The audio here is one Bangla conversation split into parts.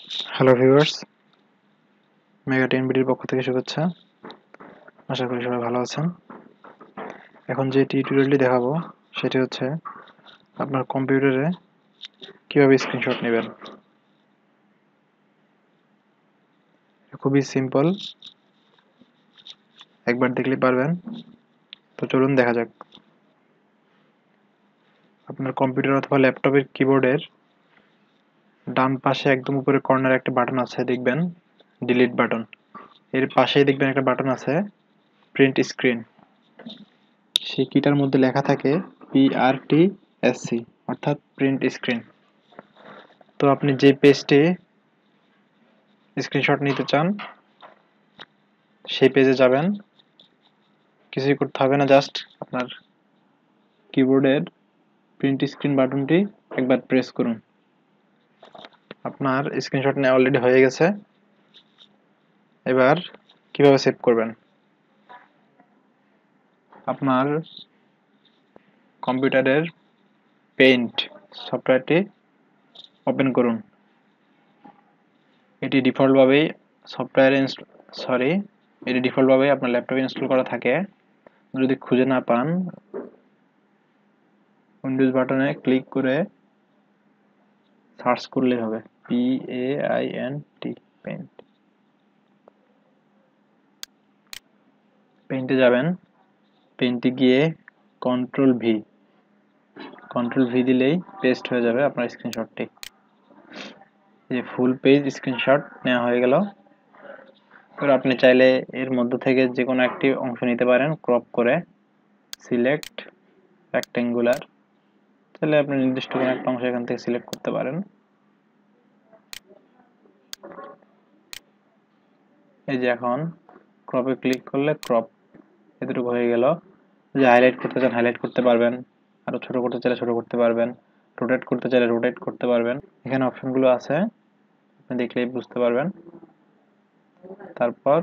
হ্যালো ভিউয়ার্স, মেগা টেনবিডির পক্ষ থেকে শুভেচ্ছা। আশা করি সবাই ভালো আছেন। এখন যে টিউটোরিয়ালটি দেখাবো সেটি হচ্ছে আপনার কম্পিউটারে কিভাবে স্ক্রিনশট নেবেন। খুবই সিম্পল, একবার দেখলে পারবেন। তো চলুন দেখা যাক। আপনার কম্পিউটার অথবা ল্যাপটপের কিবোর্ডের ডান পাশে একদম উপরে কর্নারে একটা বাটন আছে, দেখবেন ডিলিট বাটন। এর পাশেই দেখবেন একটা বাটন আছে প্রিন্ট স্ক্রিন। সেই কিটার মধ্যে লেখা থাকে PRTSC, অর্থাৎ প্রিন্ট স্ক্রিন। তো আপনি যে পেজটি স্ক্রিনশট নিতে চান সেই পেজে যাবেন। কিছুই করতে হবে না, জাস্ট আপনার কিবোর্ডের প্রিন্ট স্ক্রিন বাটনটি একবার প্রেস করুন। আপনার স্ক্রিনশট নেওয়া অলরেডি হয়ে গেছে। এবার কিভাবে সেভ করবেন? আপনার কম্পিউটারের পেইন্ট সফটওয়্যারটি ওপেন করুন। এটি ডিফল্টভাবেই আপনার ল্যাপটপে ইনস্টল করা থাকে। যদি খুঁজে না পান, উইন্ডোজ বাটনে ক্লিক করে সার্চ করলেই হবে, PAINT, পেইন্ট। পেইন্টে যাবেন, পেইন্টে গিয়ে কন্ট্রোল ভি দিলেই পেস্ট হয়ে যাবে আপনার স্ক্রিনশটটি। যে ফুল পেজ স্ক্রিনশট নেওয়া হয়ে গেল। এবার আপনি চাইলে এর মধ্য থেকে যে কোনো একটি অংশ নিতে পারেন, ক্রপ করে সিলেক্ট রেক্টেঙ্গুলার। তাহলে আপনি নির্দিষ্ট কোনো একটা অংশ এখান থেকে সিলেক্ট করতে পারেন। এই যে এখন ক্রপে ক্লিক করলে ক্রপ এতটুকু হয়ে গেল। যে হাইলাইট করতে চান হাইলাইট করতে পারবেন, আরো ছোট করতে চাইলে ছোট করতে পারবেন, রোটেট করতে চাইলে রোটেট করতে পারবেন। এখানে অপশনগুলো আছে, আপনি দেখলেই বুঝতে পারবেন। তারপর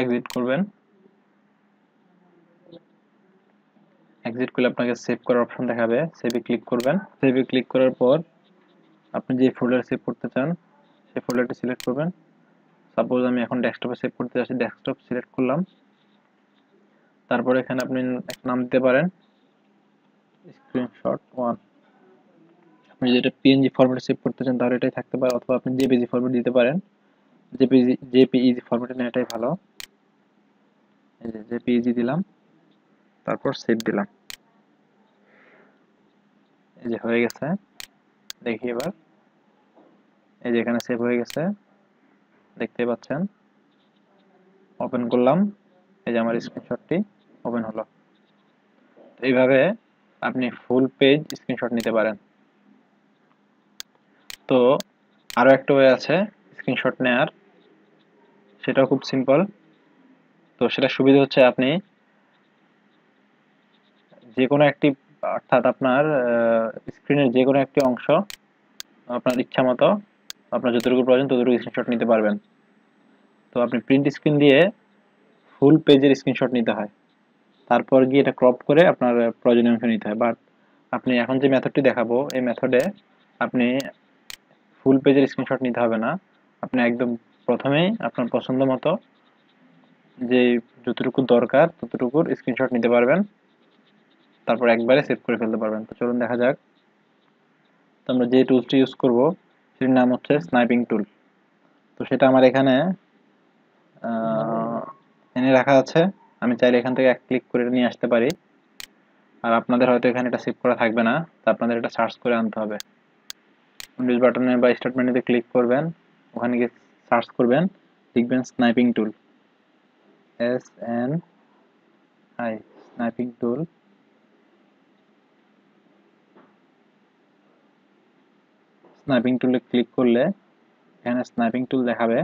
এক্সিট করবেন। এক্সিট করলে আপনাকে সেভ করার অপশন দেখাবে, সেভে ক্লিক করবেন। সেভে ক্লিক করার পর আপনি যে ফোল্ডারে সেভ করতে চান সেই ফোল্ডারটি সিলেক্ট করবেন। সাপোজ আমি এখন ডেস্কটপে সেভ করতে যাচ্ছি, ডেস্কটপ সিলেক্ট করলাম। তারপর এখানে আপনি একটা নাম দিতে পারেন, স্ক্রিনশট 1। আপনি যদি এটা পিএনজি ফরম্যাটে সেভ করতে চান তাহলে এটাই থাকতে পারে, অথবা আপনি জেপিজি ফরম্যাট দিতে পারেন। জেপিইজি ফরম্যাটে নেওয়াটাই ভালো। এই যে জেপিইজি দিলাম, তারপর সেভ দিলাম। এই যে হয়ে গেছে, দেখি এবার। এই যে এখানে সেভ হয়ে গেছে, দেখতে পাচ্ছেন। ওপেন করলাম, এই যে আমার স্ক্রিনশটটি ওপেন হলো। এইভাবে আপনি ফুল পেজ স্ক্রিনশট নিতে পারেন। তো আরো একটা ওয়ে আছে স্ক্রিনশট নেয়ার, সেটাও খুব সিম্পল। তো সেটা সুবিধা হচ্ছে আপনি যে কোনো একটি, অর্থাৎ আপনার স্ক্রিনের যে কোনো একটি অংশ আপনার ইচ্ছা মতো আপনার যতটুকু প্রয়োজন ততটুকু স্ক্রিনশট নিতে পারবেন। তো আপনি প্রিন্ট স্ক্রিন দিয়ে ফুল পেজের স্ক্রিনশট নিতে হয়, তারপর গিয়ে এটা ক্রপ করে আপনার প্রয়োজনীয় অংশ নিতে হয়। বাট আপনি এখন যে মেথডটি দেখাবো এই মেথডে আপনি ফুল পেজের স্ক্রিনশট নিতে হবে না। আপনি একদম প্রথমেই আপনার পছন্দ মতো যে যতটুকু দরকার ততটুকুর স্ক্রিনশট নিতে পারবেন, তারপর একবারে সেভ করে ফেলতে পারবেন। তো চলুন দেখা যাক। তো আমরা যে টুলসটি ইউজ করব সেটির নাম হচ্ছে স্নাইপিং টুল। তো সেটা আমার এখানে এনে রাখা আছে। আমি চাইলে এখান থেকে এক ক্লিক করে নিয়ে আসতে পারি। আর আপনাদের হয়তো এখানে এটা সেভ করা থাকবে না, তো আপনাদের এটা সার্চ করে আনতে হবে। উইন্ডোজ বাটনে বা স্টার্ট মেনুতে ক্লিক করবেন, ওখানে গিয়ে সার্চ করবেন, লিখবেন স্নাইপিং টুল, SNI, স্নাইপিং টুল। স্নাইপিং টুলে ক্লিক করলে এখানে স্নাইপিং টুল দেখাবে।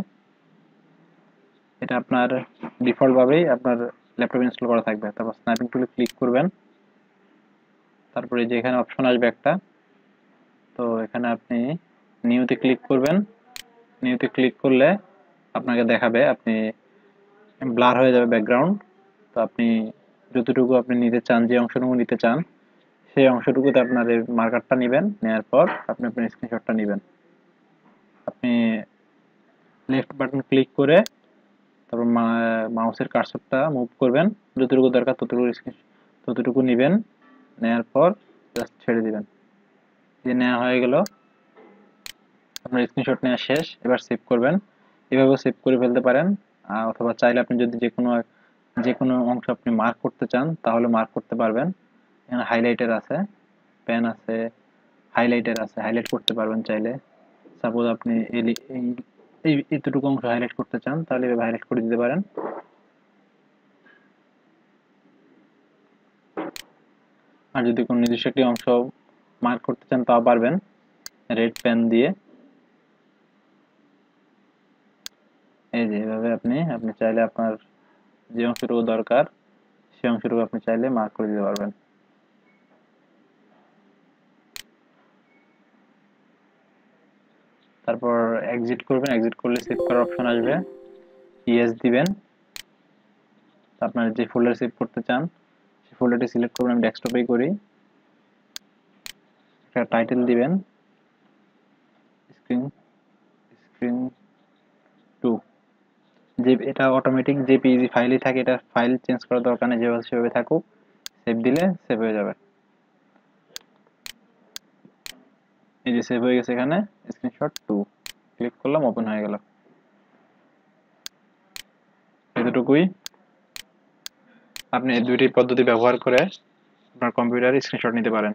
এটা আপনার ডিফল্ট ভাবেই আপনার ল্যাপটপে ইনস্টল করা থাকবে। তারপর স্নাইপিং টুলে ক্লিক করবেন, তারপরে যে এখানে অপশন আসবে একটা, তো এখানে আপনি নিউতে ক্লিক করবেন। নিউতে ক্লিক করলে আপনাকে দেখাবে, আপনি ব্লার হয়ে যাবে ব্যাকগ্রাউন্ড। তো আপনি যতটুকু আপনি নিতে চান, যে অংশটুকু নিতে চান সেই অংশটুকুতে আপনার এই মার্কারটা নেবেন, নেওয়ার পর আপনি আপনার স্ক্রিনশটটা নেবেন। লেফট বাটন ক্লিক করে তারপর মাউসের কার্সরটা মুভ করবেন, যতটুকু দরকার ততটুকু নেবেন, নেওয়ার পর জাস্ট ছেড়ে দিবেন। যে নেওয়া হয়ে গেল, আপনার স্ক্রিনশট নেওয়া শেষ। এবার সেভ করবেন। এভাবে সেভ করে ফেলতে পারেন, অথবা চাইলে আপনি যদি যে কোনো অংশ আপনি মার্ক করতে চান তাহলে মার্ক করতে পারবেন। এখানে হাইলাইটার আছে, পেন আছে, হাইলাইটার আছে, হাইলাইট করতে পারবেন চাইলে। সাপোজ আপনি এতটুকু অংশ হাইলাইট করতে চান তাহলে এভাবে হাইলাইট করে দিতে পারেন। আর যদি কোনো নির্দিষ্ট একটি অংশ মার্ক করতে চান তাও পারবেন রেড পেন দিয়ে। এই যে এভাবে আপনি চাইলে আপনার যে অংশটুকু দরকার সেই অংশটুকু আপনি চাইলে মার্ক করে দিতে পারবেন। তারপর এক্সিট করবেন। এক্সিট করলে সেভ করার অপশন আসবে, ইয়েস দিবেন। আপনার যে ফোল্ডার সেভ করতে চান সেই ফোল্ডারটি সিলেক্ট করবেন। আমি ডেস্কটপেই করি। একটা টাইটেল দিবেন, স্ক্রিন স্ক্রিন 2। যে এটা অটোমেটিক জেপিইজি ফাইলই থাকে, এটা ফাইল চেঞ্জ করার দরকার নেই, যেভাবে সেভাবে থাকুক। সেভ দিলে সেভ হয়ে যাবে। এই যে সেভ হয়ে গেছে, এখানে স্ক্রিনশট 2 ক্লিক করলাম, ওপেন হয়ে গেল। এতটুকুই। আপনি এই দুইটি পদ্ধতি ব্যবহার করে আপনার কম্পিউটারে স্ক্রিনশট নিতে পারেন।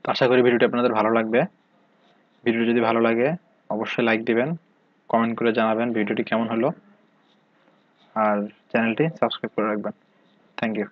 তো আশা করি ভিডিওটি আপনাদের ভালো লাগবে। ভিডিও যদি ভালো লাগে অবশ্যই লাইক দিবেন, কমেন্ট করে জানাবেন ভিডিওটি কেমন হলো, আর চ্যানেলটি সাবস্ক্রাইব করে রাখবেন। Thank you.